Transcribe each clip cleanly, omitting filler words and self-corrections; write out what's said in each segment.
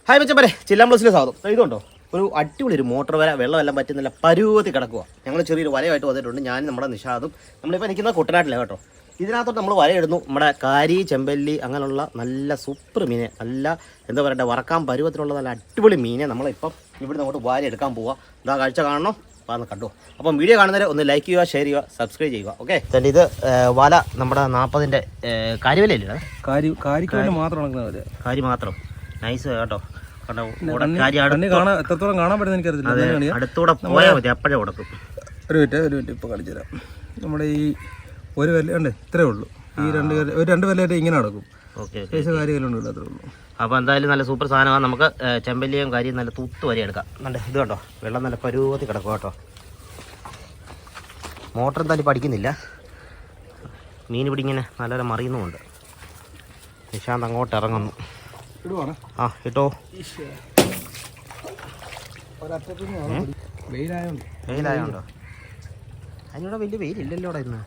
Hi മച്ചമ്പരെ, ചില്ലാൻ പ്ലസിലെ സ്വാഗതം. ഇതുണ്ടോ ഒരു അടിപൊളി ഒരു മോട്ടോർ വര, വെള്ളമെല്ലാം പറ്റുന്നില്ല, പരുവത്തി കിടക്കുക. ഞങ്ങൾ ചെറിയൊരു വലയായിട്ട് വന്നിട്ടുണ്ട്. ഞാൻ നമ്മുടെ നിഷാദും നമ്മളിപ്പോൾ നിൽക്കുന്ന കുട്ടനാട്ടിലാണ് കേട്ടോ. ഇതിനകത്തോട്ട് നമ്മൾ വലയിടുന്നു. നമ്മുടെ കാരി, ചെമ്പല്ലി അങ്ങനെയുള്ള നല്ല സൂപ്പർ മീനെ, നല്ല എന്താ പറയട്ടെ, വറക്കാൻ പരുവത്തിലുള്ള നല്ല അടിപൊളി മീനെ നമ്മളിപ്പം ഇവിടെ അങ്ങോട്ട് വാരി എടുക്കാൻ പോവുക. ഇതാ കാഴ്ച കാണണോ, വന്ന് കണ്ടോ. അപ്പം വീഡിയോ കാണുന്നവരെ ഒന്ന് ലൈക്ക് ചെയ്യുക, ഷെയർ ചെയ്യുക, സബ്സ്ക്രൈബ് ചെയ്യുക. ഓക്കെ, ഇത് വല നമ്മുടെ 40-ന്റെ കാര്യവലല്ലേ? കാരി മാത്രം നൈസ് കേട്ടോ. എത്രത്തോളം കാണാൻ പറ്റുന്ന എനിക്കറിയില്ല. അടുത്തൂടെ പോയാൽ മതി, അപ്പോഴേ കൊടുക്കും. ഒരു മിനിറ്റ് ഇപ്പോൾ കാണിച്ചു തരാം. നമ്മുടെ ഈ ഒരു വില ഉണ്ട്, ഇത്രേ ഉള്ളൂ. ഈ രണ്ട് വിലയായിട്ട് ഇങ്ങനെ നടക്കും. ഓക്കെ, കാര്യങ്ങളുണ്ട്, അത്രേ ഉള്ളൂ. അപ്പോൾ എന്തായാലും നല്ല സൂപ്പർ സാധനമാണ്. നമുക്ക് ചെമ്പല്ലിയും കാര്യം നല്ല തൂത്ത് വരെ എടുക്കാം. നല്ല ഇത് കണ്ടോ, വെള്ളം നല്ല പരുവത്തി കിടക്കും കേട്ടോ. മോട്ടർ എന്തായാലും പഠിക്കുന്നില്ല. മീൻ ഇവിടെ ഇങ്ങനെ നല്ലപോലെ മറിയുന്നുമുണ്ട്. നിശാന്ത് അങ്ങോട്ട് ഇറങ്ങുന്നു. ആ ഇട്ടോ. വെയിലായോണ്ടോ? അതിനോട് വലിയ വെയിലില്ലല്ലോ അവിടെ ഇന്ന്.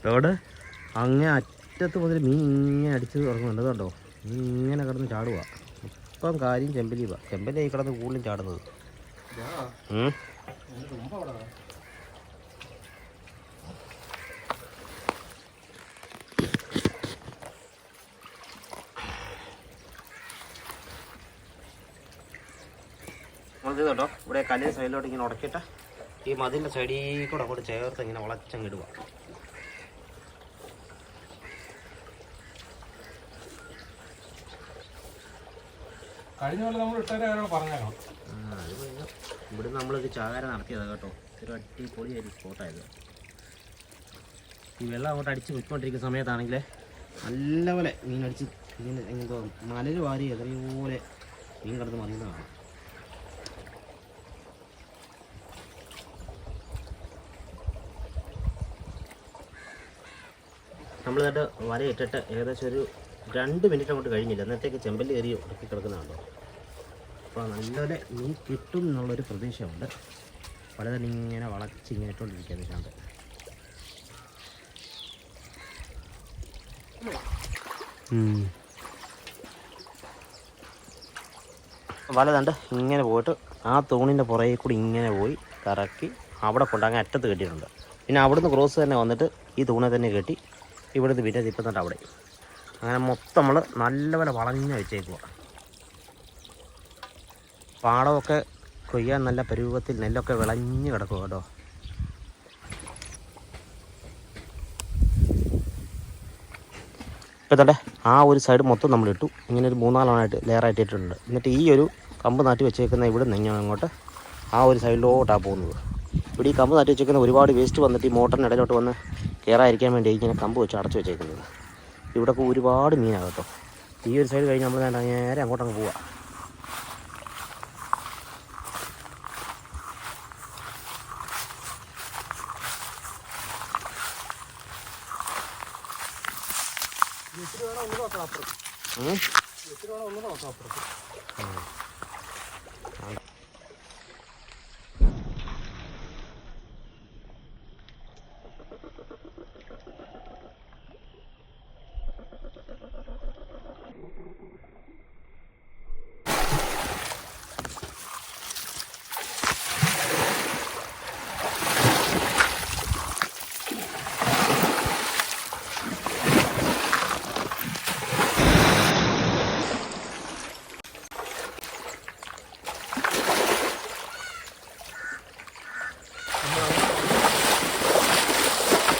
റോഡ് അങ്ങേ അറ്റത്ത് മുതൽ മീൻ ഇങ്ങനെ അടിച്ച് ഇറങ്ങുന്നുണ്ട് കേട്ടോ. മീൻ ഇങ്ങനെ കിടന്ന് ചാടുക. ഇപ്പം കാര്യം ചെമ്പല്ലി ചെമ്പല്ലിയായി കിടന്ന് കൂടുതലും ചാടുന്നത്. കേട്ടോ, ഇവിടെ കല്ലിന് സൈഡിലോട്ട് ഇങ്ങനെ ഉടക്കിയിട്ട് ഈ മതിലിൻ്റെ സൈഡിൽ കൂടെ അങ്ങോട്ട് ചേർത്ത് ഇങ്ങനെ വളച്ചങ്ങിടുക. ഇവിടെ നമ്മളൊരു ചാകര നടത്തിയതാണ് കേട്ടോ. ഒരു അടിപൊളിയായി സ്പോട്ടായത്. ഈ വെള്ളം അങ്ങോട്ട് അടിച്ച് പോയിക്കൊണ്ടിരിക്കുന്ന സമയത്താണെങ്കിൽ നല്ലപോലെ മീൻ അടിച്ച് ഇങ്ങനെ എന്തോ മലര് വാരി എത്രയോലെ മീൻ കിടന്ന് മറിയുന്നതാണ്. നമ്മൾ എന്നിട്ട് വലയിട്ടിട്ട് ഏകദേശം ഒരു 2 മിനിറ്റ് അങ്ങോട്ട് കഴിഞ്ഞില്ല. അന്നത്തേക്ക് ചെമ്പല്ലി കയറി ഉടക്കി കിടക്കുന്നുണ്ടോ. അപ്പോൾ നല്ലപോലെ മീൻ കിട്ടും എന്നുള്ളൊരു പ്രതീക്ഷയുണ്ട്. വല തന്നെ ഇങ്ങനെ വളച്ച് ഇങ്ങനെ ഇട്ടുകൊണ്ടിരിക്കുക നിശാന്ത്. വല കണ്ട് ഇങ്ങനെ പോയിട്ട് ആ തൂണിൻ്റെ പുറകിൽ കൂടി ഇങ്ങനെ പോയി കറക്കി അവിടെ കൊണ്ടങ്ങ് അറ്റത്ത് കെട്ടിയിട്ടുണ്ട്. പിന്നെ അവിടുന്ന് ക്രോസ് തന്നെ വന്നിട്ട് ഈ തൂണെ തന്നെ കെട്ടി ഇവിടുന്ന് പിന്നെ ഇപ്പത്തുണ്ട് അവിടെ. അങ്ങനെ മൊത്തം നമ്മൾ നല്ലപോലെ വളഞ്ഞ് വെച്ചേക്കുക. പാടമൊക്കെ കൊയ്യാൻ നല്ല പരുവത്തിൽ നെല്ലൊക്കെ വിളഞ്ഞ് കിടക്കുക കേട്ടോ. ഇപ്പം തന്നെ ആ ഒരു സൈഡ് മൊത്തം നമ്മളിട്ടു. ഇങ്ങനെ ഒരു 3-4 ലെയറായിട്ട് ഇട്ടിട്ടുണ്ട്. എന്നിട്ട് ഈ ഒരു കമ്പ് നാട്ടി വെച്ചേക്കുന്ന ഇവിടെ നിന്ന് അങ്ങോട്ട് ആ ഒരു സൈഡിലോട്ടാണ് പോകുന്നത്. ഇവിടെ ഈ കമ്പ് നാട്ടി വെച്ചേക്കുന്ന ഒരുപാട് വേസ്റ്റ് വന്നിട്ട് ഈ മോട്ടറിന് ഇടയിലോട്ട് വന്ന് കയറാതിരിക്കാൻ വേണ്ടി ഇങ്ങനെ കമ്പ് വെച്ച് അടച്ചു വെച്ചേക്കുന്നത്. ഇവിടെയൊക്കെ ഒരുപാട് മീനാണ് കേട്ടോ. ഈ ഒരു സൈഡ് കഴിഞ്ഞ് നമ്മൾ നേരെ അങ്ങോട്ടങ്ങ് പോവാം.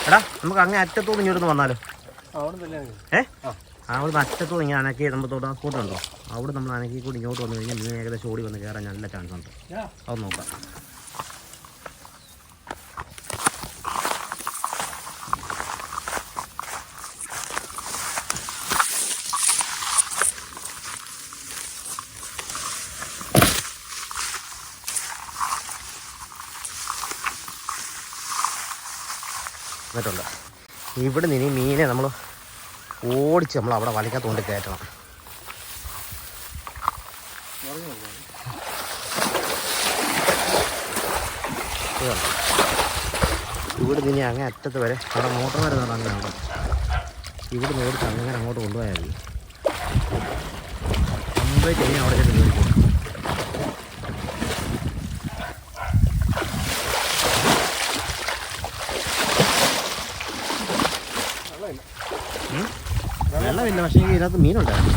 എടാ, നമുക്ക് അങ്ങനെ അറ്റത്തോട് ഇങ്ങോട്ട് വന്നാലോ? അവിടുന്ന് അറ്റത്തോട് ഇങ്ങനെ അനക്കി നമ്മത്തോട്ട് ആ കൂട്ടുണ്ടോ, അവിടെ നമ്മൾ അനക്കി കൂടി ഇങ്ങോട്ട് വന്നു കഴിഞ്ഞാൽ മീൻ ഏകദേശം ഓടി വന്ന് കയറാൻ നല്ല ചാൻസ് ഉണ്ട്. അത് നോക്കാം. എന്നിട്ടുണ്ട് ഇവിടെ നിന്ന് മീനെ നമ്മൾ ഓടിച്ച് നമ്മൾ അവിടെ വലയ്ക്കകത്ത് കൊണ്ട് കയറ്റണം. ഇവിടെ നിന്ന് അങ്ങേ അറ്റത്ത് വരെ അവിടെ മോട്ടർ വരെ നടന്നുണ്ട്. ഇവിടെ നേരിട്ട് അങ്ങനെ അങ്ങോട്ട് കൊണ്ടുപോയാൽ മതി. സെപ്പറേറ്റ് ചെയ്യാൻ അവിടെ ചെന്ന് കയറി പോകും. വെള്ളമില്ല, പക്ഷേ ഇതിനകത്ത് മീനുണ്ടായിരുന്നു.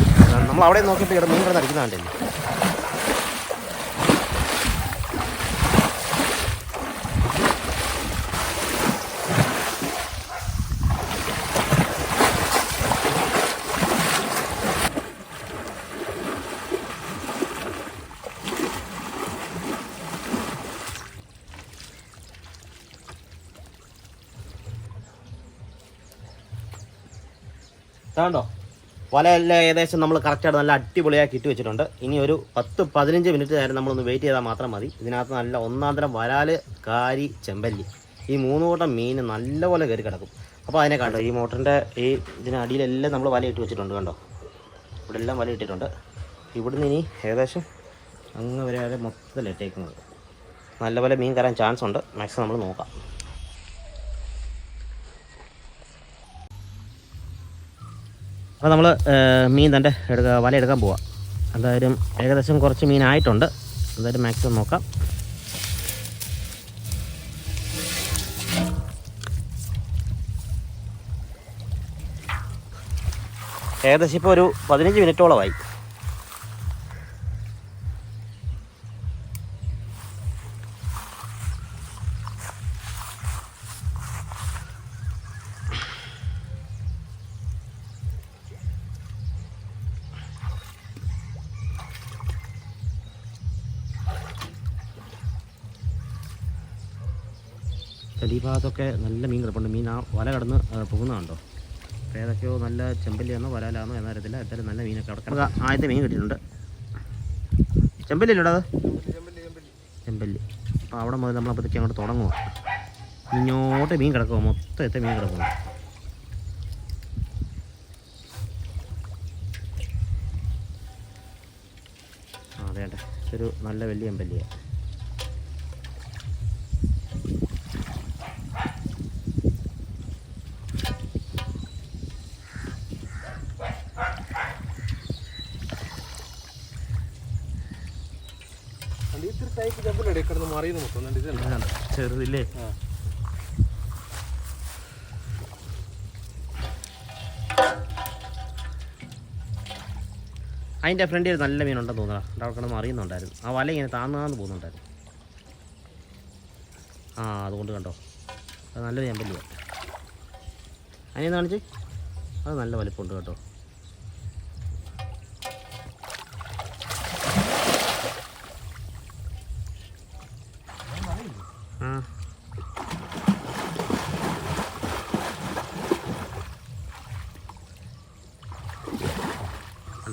നമ്മൾ അവിടെ നോക്കിയപ്പോൾ ഇവിടെ മീൻ കിടന്ന് അടിക്കുന്ന കണ്ടില്ലേ. കണ്ടോ, വലയെല്ലാം ഏകദേശം നമ്മൾ കറക്റ്റായിട്ട് നല്ല അടിപൊളിയാക്കി ഇട്ട് വെച്ചിട്ടുണ്ട്. ഇനി ഒരു 10-15 മിനിറ്റ് നേരം നമ്മളൊന്ന് വെയിറ്റ് ചെയ്താൽ മാത്രം മതി. ഇതിനകത്ത് നല്ല ഒന്നാന്തരം വരാല്, കാരി, ചെമ്പല്ലി, ഈ 3 കൂട്ടം മീൻ നല്ലപോലെ കയറി കിടക്കും. അപ്പോൾ അതിനെ കണ്ടോ, ഈ മോട്ടറിൻ്റെ ഈ ഇതിനടിയിലെല്ലാം നമ്മൾ വല ഇട്ട് വെച്ചിട്ടുണ്ട്. കണ്ടോ, ഇവിടെ എല്ലാം വല ഇട്ടിട്ടുണ്ട്. ഇവിടുന്ന് ഇനി ഏകദേശം അങ്ങ് വരെ മൊത്തത്തിൽ ഇട്ടേക്കുന്നത്. നല്ലപോലെ മീൻ കയറാൻ ചാൻസ് ഉണ്ട്. മാക്സിമം നമ്മൾ നോക്കാം. അപ്പോൾ നമ്മൾ മീൻ തന്നെ വല എടുക്കാൻ പോവാം. എന്തായാലും ഏകദേശം കുറച്ച് മീനായിട്ടുണ്ട്. എന്തായാലും മാക്സിമം നോക്കാം. ഏകദേശം ഇപ്പോൾ ഒരു 15 മിനിറ്റോളമായി. ഈ ഭാഗത്തൊക്കെ നല്ല മീൻ കിടപ്പുണ്ട്. മീൻ ആ വല കടന്ന് പോകുന്നതുണ്ടോ. അപ്പോൾ ഏതൊക്കെയോ നല്ല ചെമ്പല്ലിയാണോ വരാലാണോ എന്നറിയത്തില്ല. എന്തായാലും നല്ല മീനൊക്കെ അവിടെ കിടക്കുക. ആദ്യത്തെ മീൻ കിട്ടിയിട്ടുണ്ട്. ചെമ്പല്ലിയല്ലോ അത്, ചെമ്പല്ലി. അപ്പോൾ അവിടെ മുതൽ നമ്മളപ്പോഴത്തേക്ക് അങ്ങോട്ട് തുടങ്ങുക. ഇങ്ങോട്ട് മീൻ കിടക്കുക, മൊത്തത്തെ മീൻ കിടക്കുന്നു. അതെ, ഒരു നല്ല വലിയ ചെമ്പല്ലിയാണ്. ചെറുതില്ലേ. അതിൻ്റെ ഫ്രണ്ടിൽ നല്ല മീനുണ്ടെന്ന് തോന്നുക. അവിടെ കിടന്ന് അറിയുന്നുണ്ടായിരുന്നു. ആ വല ഇങ്ങനെ താന്നാന്ന് പോകുന്നുണ്ടായിരുന്നു. ആ അതുകൊണ്ട് കണ്ടോ, അത് നല്ലൊരു ചെമ്പല്ലിയാണ്. അതിനെന്ന് കാണിച്ച് അത് നല്ല വലിപ്പമുണ്ട് കേട്ടോ.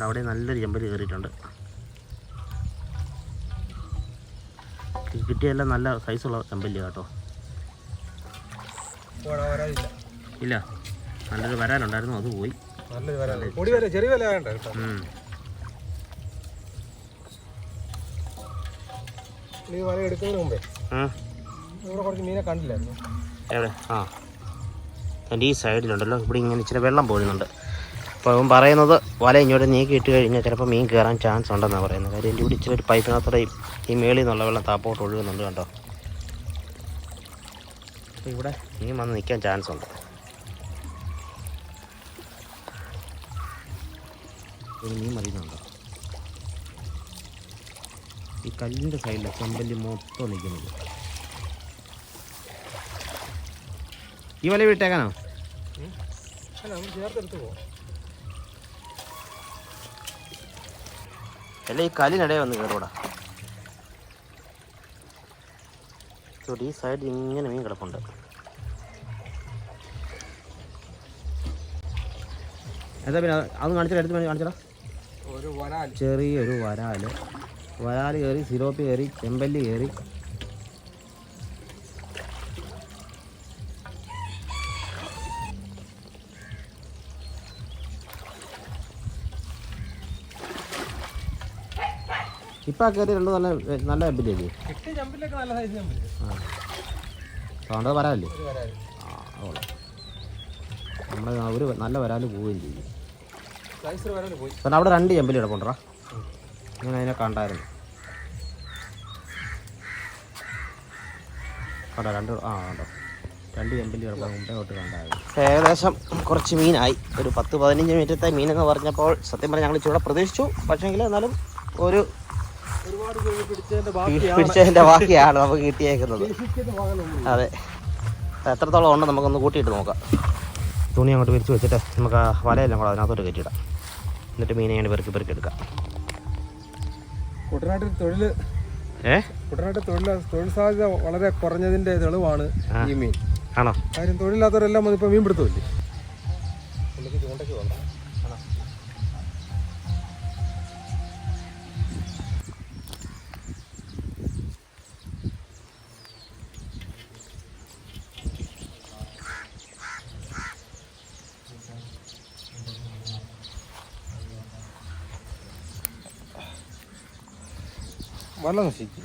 അവിടെ നല്ലൊരു ചെമ്പല്ലി കയറിയിട്ടുണ്ട്. കിട്ടിയെല്ലാം നല്ല സൈസുള്ള ചെമ്പല്ലി കേട്ടോ. ഇല്ല, നല്ലൊരു വരാനുണ്ടായിരുന്നു, അത് പോയി. എവിടെ? ആ, എൻ്റെ ഈ സൈഡിലുണ്ടല്ലോ, ഇവിടെ ഇങ്ങനെ ഇച്ചിരി വെള്ളം പോരുന്നുണ്ട്. അപ്പോൾ അവൻ പറയുന്നത് വല ഇങ്ങോട്ട് നീക്കി ഇട്ട് കഴിഞ്ഞാൽ ചിലപ്പോൾ മീൻ കയറാൻ ചാൻസ് ഉണ്ടെന്നാണ് പറയുന്നത്. കാര്യം എൻ്റെ ഇവിടെ ഇച്ചിരി ഒരു പൈപ്പിനകത്തൂടെ ഈ മേളിൽ നിന്നുള്ള വെള്ളം താപ്പോട്ട് ഒഴുകുന്നുണ്ട് കേട്ടോ. അപ്പോൾ ഇവിടെ മീൻ വന്ന് നിൽക്കാൻ ചാൻസ് ഉണ്ട്. ഒരു മീൻ മറിയുന്നുണ്ടോ? ഈ കല്ലിൻ്റെ സൈഡിൽ ചെമ്പല്ലി മൊത്തം നിൽക്കുന്നത്. ഈ വല വിട്ടേക്കാനോ? അല്ല, ഈ കല്ലിനിടയിൽ വന്ന് കയറൂടാ. ഈ സൈഡിൽ ഇങ്ങനെ മീൻ കിടപ്പുണ്ട്. എന്താ പിന്നെ അത് കാണിച്ചാൽ എടുത്ത് കാണിച്ചടാ. ചെറിയൊരു വരാല് കയറി, സിലോപ്പി കയറി, ചെമ്പല്ലി കയറി. ഇപ്പം കയറി രണ്ട് നല്ല നല്ല ചെമ്പല്ലിയല്ലേ? അതുകൊണ്ട് വരാല്ലേ? ആ, അതുകൊള്ളാം. നമ്മുടെ ഒരു നല്ല വരാല് പോവുകയും ചെയ്യും. അവിടെ 2 ചെമ്പല്ലി കിടപ്പുണ്ടോ? ഞാൻ അതിനെ കണ്ടായിരുന്നു. കേട്ടോ കണ്ടോ, ചെമ്പല്ലി കിടക്കാൻ മുമ്പേ തൊട്ട് കണ്ടായിരുന്നു. ഏകദേശം കുറച്ച് മീനായി. ഒരു 10-15 മിനിറ്റത്തെ മീനെന്ന് പറഞ്ഞപ്പോൾ സത്യം പറഞ്ഞാൽ ഞങ്ങൾ ഇച്ചിരി പ്രതീക്ഷിച്ചു. പക്ഷേങ്കിൽ എന്നാലും ഒരു പിടിച്ചതിൻ്റെ ബാക്കിയാണ് നമുക്ക് കിട്ടിയേക്കുന്നത്. അതെ, എത്രത്തോളം ഉണ്ട് നമുക്കൊന്ന് കൂട്ടിയിട്ട് നോക്കാം. തുണി അങ്ങോട്ട് വിരിച്ച് വെച്ചിട്ട് നമുക്ക് ആ വലയെല്ലാം കൂടെ അതിനകത്തോട്ട് കയറ്റിയിടാം. എന്നിട്ട് മീനെ ഞാൻ പെറുക്കി എടുക്കാം. കുട്ടനാട്ടിൽ തൊഴിൽ സാധ്യത വളരെ കുറഞ്ഞതിന്റെ തെളിവാണ് ഈ മീൻ. ആണോ? കാര്യം തൊഴിലില്ലാത്തവരെല്ലാം ഇപ്പൊ മീൻ പിടുത്തമില്ലേ. വല നശിക്കും.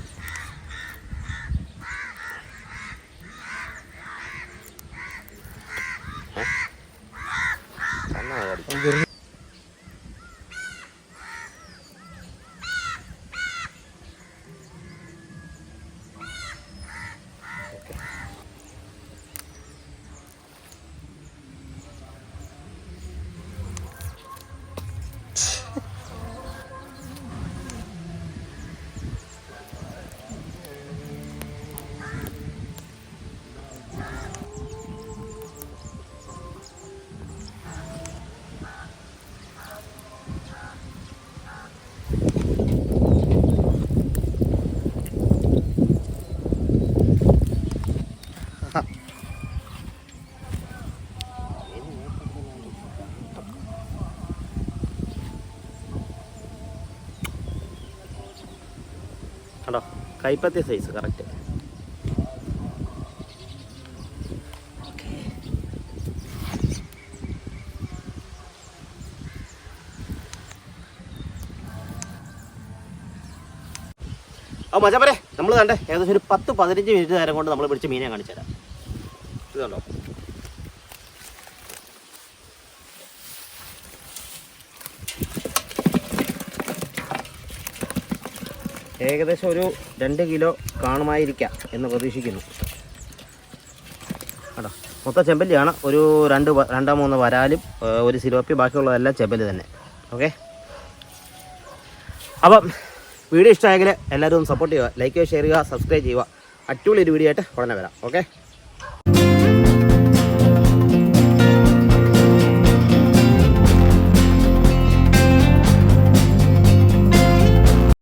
കണ്ടോ, കൈപ്പത്തി സൈസ് കറക്റ്റ്. അപ്പോൾ മച്ചാപ്പരെ നമ്മൾ കണ്ടേ ഏകദേശം ഒരു 10-15 മിനിറ്റ് നേരം കൊണ്ട് നമ്മൾ പിടിച്ച മീനെ കാണിച്ചു തരാം. ഇത് കണ്ടോ, ഏകദേശം ഒരു 2 കിലോ കാണുമായിരിക്കാം എന്ന് പ്രതീക്ഷിക്കുന്നു. കേട്ടോ, മൊത്തം ചെമ്പല്ലിയാണ്. ഒരു 2-3 വരാലും ഒരു സിലോപ്പി, ബാക്കിയുള്ളതെല്ലാം ചെമ്പല്ലി തന്നെ. ഓക്കെ, അപ്പം വീഡിയോ ഇഷ്ടമായെങ്കിൽ എല്ലാവരും ഒന്ന് സപ്പോർട്ട് ചെയ്യുക, ലൈക്ക് ചെയ്യുക, ഷെയർ ചെയ്യുക, സബ്സ്ക്രൈബ് ചെയ്യുക. അടിപൊളി ഒരു വീഡിയോ ആയിട്ട് ഉടനെ വരാം. ഓക്കെ.